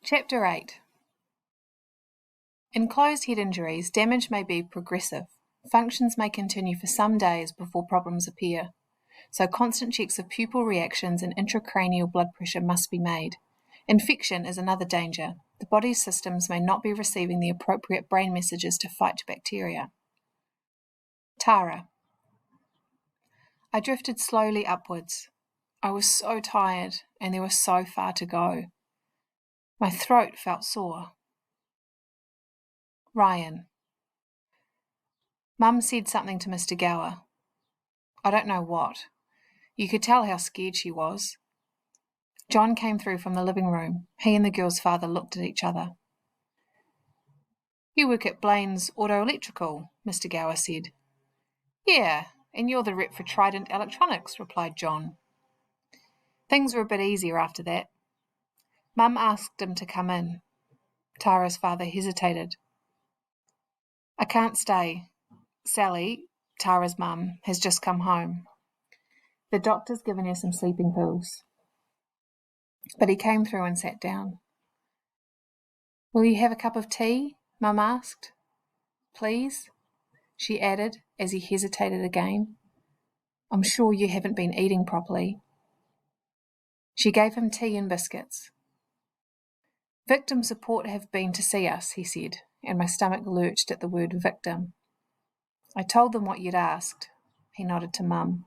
Chapter 8. In closed head injuries, damage may be progressive. Functions may continue for some days before problems appear, so constant checks of pupil reactions and intracranial blood pressure must be made. Infection is another danger. The body's systems may not be receiving the appropriate brain messages to fight bacteria. Tara. I drifted slowly upwards. I was so tired, and there was so far to go. My throat felt sore. Ryan. Mum said something to Mr. Gower. I don't know what. You could tell how scared she was. John came through from the living room. He and the girl's father looked at each other. You work at Blaine's Auto Electrical, Mr. Gower said. Yeah, and you're the rep for Trident Electronics, replied John. Things were a bit easier after that. Mum asked him to come in. Tara's father hesitated. I can't stay. Sally, Tara's mum, has just come home. The doctor's given her some sleeping pills. But he came through and sat down. Will you have a cup of tea? Mum asked. Please, she added as he hesitated again. I'm sure you haven't been eating properly. She gave him tea and biscuits. Victim support have been to see us, he said, and my stomach lurched at the word victim. I told them what you'd asked. He nodded to Mum.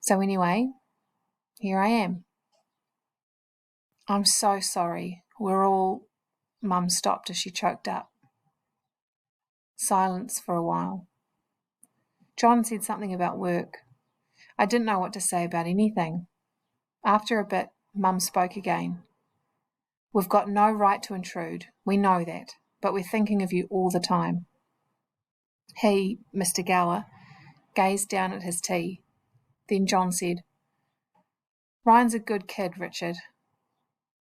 So anyway, here I am. I'm so sorry. We're all... Mum stopped as she choked up. Silence for a while. John said something about work. I didn't know what to say about anything. After a bit, Mum spoke again. We've got no right to intrude. We know that, but we're thinking of you all the time. He, Mr. Gower, gazed down at his tea. Then John said, Ryan's a good kid, Richard.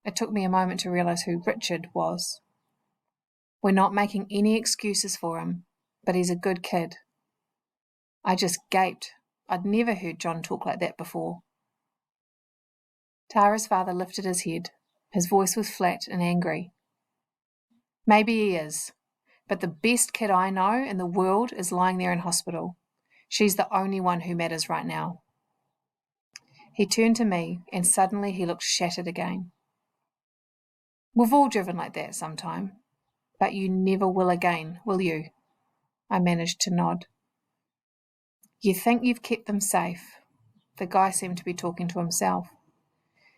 It took me a moment to realise who Richard was. We're not making any excuses for him, but he's a good kid. I just gaped. I'd never heard John talk like that before. Tara's father lifted his head. His voice was flat and angry. Maybe he is, but the best kid I know in the world is lying there in hospital. She's the only one who matters right now. He turned to me, and suddenly he looked shattered again. We've all driven like that sometime, but you never will again, will you? I managed to nod. You think you've kept them safe. The guy seemed to be talking to himself.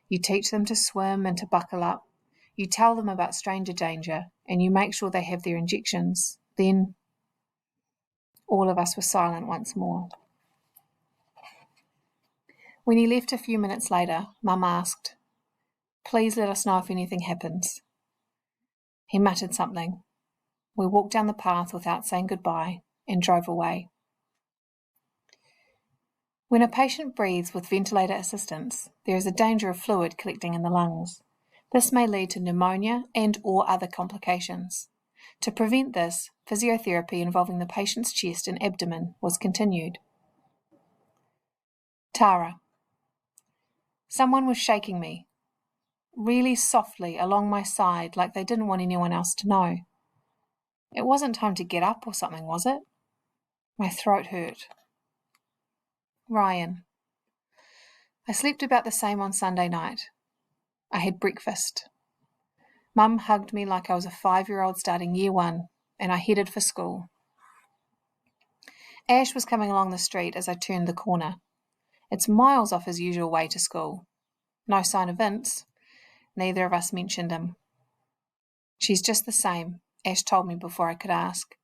You teach them to swim and to buckle up. You tell them about stranger danger, and you make sure they have their injections. Then all of us were silent once more. When he left a few minutes later, Mum asked, Please let us know if anything happens. He muttered something. We walked down the path without saying goodbye and drove away. When a patient breathes with ventilator assistance, there is a danger of fluid collecting in the lungs. This may lead to pneumonia and/or other complications. To prevent this, physiotherapy involving the patient's chest and abdomen was continued. Tara. Someone was shaking me, really softly along my side like they didn't want anyone else to know. It wasn't time to get up or something, was it? My throat hurt. Ryan. I slept about the same on Sunday night. I had breakfast. Mum hugged me like I was a 5-year-old starting year 1, and I headed for school. Ash was coming along the street as I turned the corner. It's miles off his usual way to school. No sign of Vince. Neither of us mentioned him. She's just the same, Ash told me before I could ask.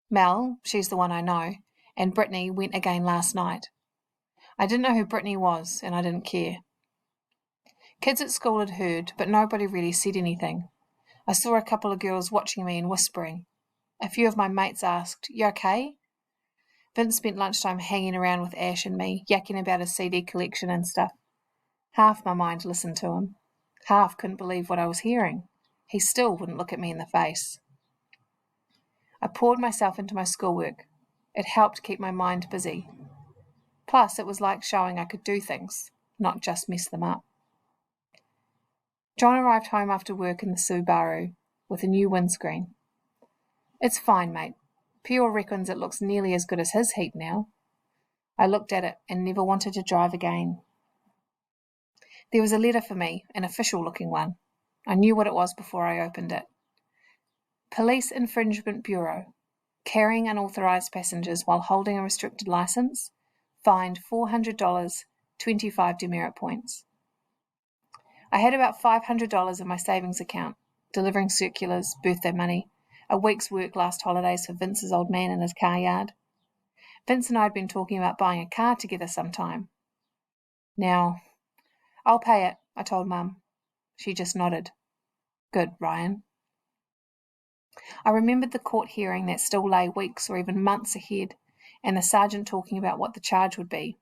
Mel, she's the one I know, and Brittany went again last night. I didn't know who Brittany was, and I didn't care. Kids at school had heard, but nobody really said anything. I saw a couple of girls watching me and whispering. A few of my mates asked, You okay? Vince spent lunchtime hanging around with Ash and me, yakking about his CD collection and stuff. Half my mind listened to him. Half couldn't believe what I was hearing. He still wouldn't look at me in the face. I poured myself into my schoolwork. It helped keep my mind busy. Plus, it was like showing I could do things, not just mess them up. John arrived home after work in the Subaru with a new windscreen. It's fine, mate. Pure reckons it looks nearly as good as his heat now. I looked at it and never wanted to drive again. There was a letter for me, an official-looking one. I knew what it was before I opened it. Police Infringement Bureau. Carrying unauthorised passengers while holding a restricted licence. Fined $400, 25 demerit points. I had about $500 in my savings account, delivering circulars, birthday money, a week's work last holidays for Vince's old man in his car yard. Vince and I had been talking about buying a car together sometime. Now, I'll pay it, I told Mum. She just nodded. Good, Ryan. I remembered the court hearing that still lay weeks or even months ahead, and the sergeant talking about what the charge would be.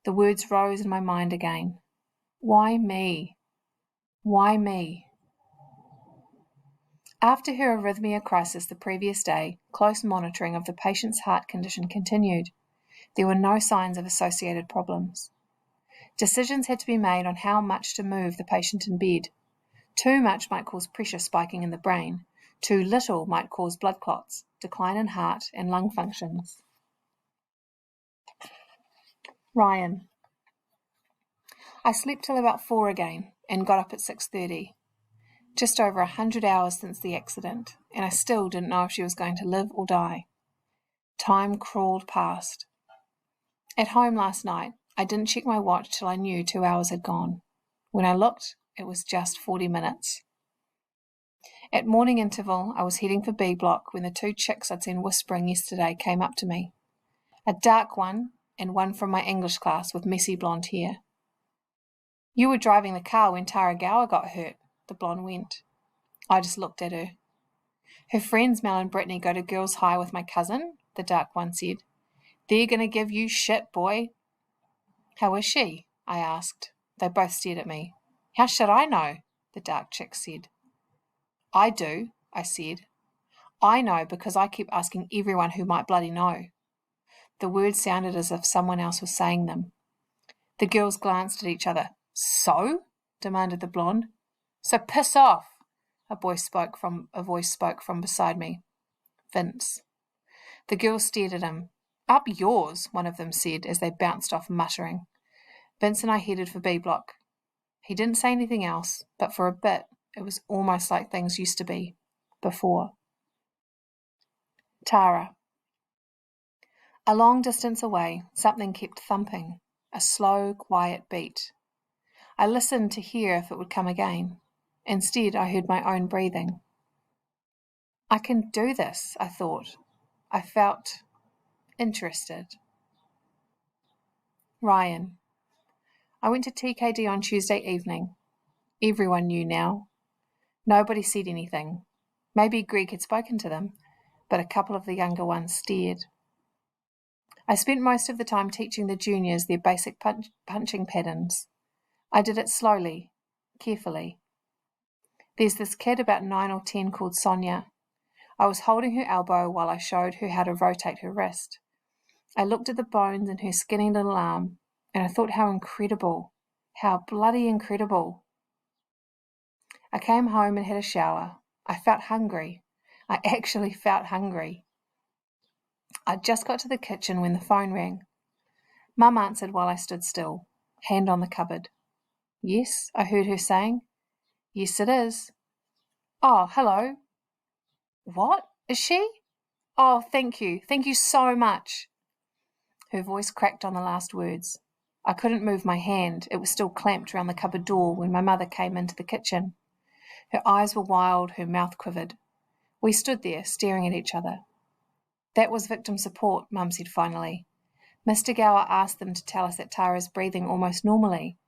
The words rose in my mind again. Why me? Why me? After her arrhythmia crisis the previous day, close monitoring of the patient's heart condition continued. There were no signs of associated problems. Decisions had to be made on how much to move the patient in bed. Too much might cause pressure spiking in the brain. Too little might cause blood clots, decline in heart and lung functions. Ryan. I slept till about 4 again and got up at 6:30. Just over 100 hours since the accident, and I still didn't know if she was going to live or die. Time crawled past. At home last night, I didn't check my watch till I knew 2 hours had gone. When I looked, it was just 40 minutes. At morning interval, I was heading for B Block when the 2 chicks I'd seen whispering yesterday came up to me. A dark one and one from my English class with messy blonde hair. You were driving the car when Tara Gower got hurt, the blonde went. I just looked at her. Her friends Mel and Brittany go to Girls High with my cousin, the dark one said. They're going to give you shit, boy. How is she? I asked. They both stared at me. How should I know? The dark chick said. I do, I said. I know because I keep asking everyone who might bloody know. The words sounded as if someone else was saying them. The girls glanced at each other. So? Demanded the blonde. So piss off, a voice spoke from beside me. Vince. The girls stared at him. Up yours, one of them said as they bounced off muttering. Vince and I headed for B Block. He didn't say anything else, but for a bit it was almost like things used to be before. Tara. A long distance away, something kept thumping, a slow, quiet beat. I listened to hear if it would come again. Instead, I heard my own breathing. I can do this, I thought. I felt interested. Ryan. I went to TKD on Tuesday evening. Everyone knew now. Nobody said anything. Maybe Greg had spoken to them, but a couple of the younger ones stared. I spent most of the time teaching the juniors their basic punching patterns. I did it slowly, carefully. There's this kid about 9 or 10 called Sonia. I was holding her elbow while I showed her how to rotate her wrist. I looked at the bones in her skinny little arm, and I thought how incredible, how bloody incredible. I came home and had a shower. I felt hungry. I actually felt hungry. I just got to the kitchen when the phone rang. Mum answered while I stood still, hand on the cupboard. Yes, I heard her saying. Yes, it is. Oh, hello. What? Is she? Oh, thank you. Thank you so much. Her voice cracked on the last words. I couldn't move my hand. It was still clamped around the cupboard door when my mother came into the kitchen. Her eyes were wild, her mouth quivered. We stood there, staring at each other. That was victim support, Mum said finally. Mr. Gower asked them to tell us that Tara's breathing almost normally.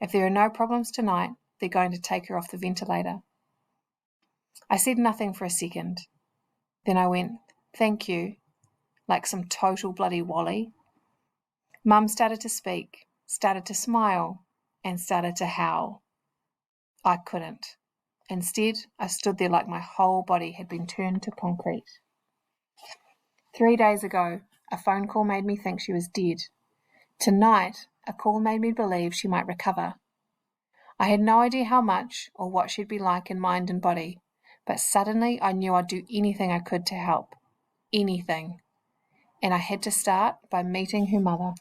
If there are no problems tonight, they're going to take her off the ventilator. I said nothing for a second. Then I went, thank you, like some total bloody wally. Mum started to speak, started to smile, and started to howl. I couldn't. Instead, I stood there like my whole body had been turned to concrete. 3 days ago, a phone call made me think she was dead. Tonight, a call made me believe she might recover. I had no idea how much or what she'd be like in mind and body, but suddenly I knew I'd do anything I could to help. Anything. And I had to start by meeting her mother.